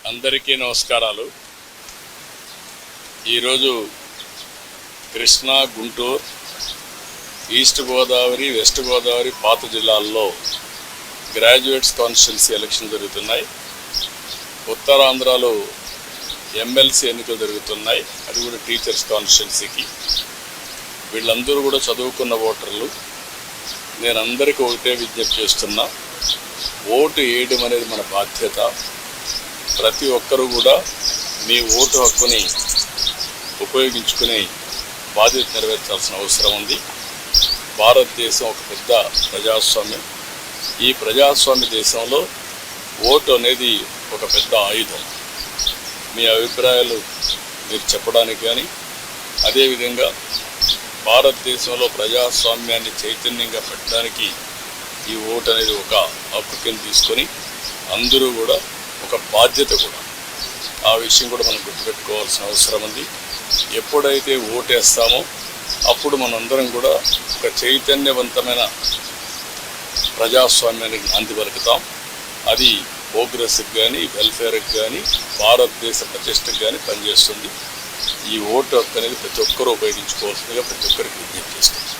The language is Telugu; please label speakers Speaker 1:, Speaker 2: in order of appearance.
Speaker 1: అందరికీ నమస్కారాలు. ఈరోజు కృష్ణా, గుంటూరు, ఈస్ట్ గోదావరి, వెస్ట్ గోదావరి, పాత జిల్లాల్లో గ్రాడ్యుయేట్స్ కాన్స్టిట్యున్సీ ఎలక్షన్ జరుగుతున్నాయి. ఉత్తరాంధ్రలో ఎమ్మెల్సీ ఎన్నికలు జరుగుతున్నాయి, అది కూడా టీచర్స్ కాన్స్టిట్యున్సీకి. వీళ్ళందరూ కూడా చదువుకున్న ఓటర్లు. నేను అందరికీ ఒకటే విజ్ఞప్తి చేస్తున్నా, ఓటు వేయడం అనేది మన బాధ్యత. ప్రతి ఒక్కరూ కూడా మీ ఓటు హక్కుని ఉపయోగించుకుని బాధ్యత నెరవేర్చాల్సిన అవసరం ఉంది. భారతదేశం ఒక పెద్ద ప్రజాస్వామ్యం. ఈ ప్రజాస్వామ్య దేశంలో ఓటు అనేది ఒక పెద్ద ఆయుధం. మీ అభిప్రాయాలు మీరు చెప్పడానికి కానీ, అదేవిధంగా భారతదేశంలో ప్రజాస్వామ్యాన్ని చైతన్యంగా పెట్టడానికి ఈ ఓటు అనేది ఒక హక్కు కింద తీసుకొని అందరూ కూడా ఒక బాధ్యత కూడా. ఆ విషయం కూడా మనం గుర్తుపెట్టుకోవాల్సిన అవసరం ఉంది. ఎప్పుడైతే ఓటేస్తామో అప్పుడు మనందరం కూడా ఒక చైతన్యవంతమైన ప్రజాస్వామ్యానికి నాంది పలుకుతాం. అది ప్రోగ్రెస్కి కానీ, వెల్ఫేర్కి కానీ, భారతదేశ ప్రతిష్టకు కానీ పనిచేస్తుంది. ఈ ఓటు హక్కు అనేది ప్రతి ఒక్కరూ ఉపయోగించుకోవాల్సిందిగా ప్రతి ఒక్కరికి విజ్ఞప్తి చేస్తుంది.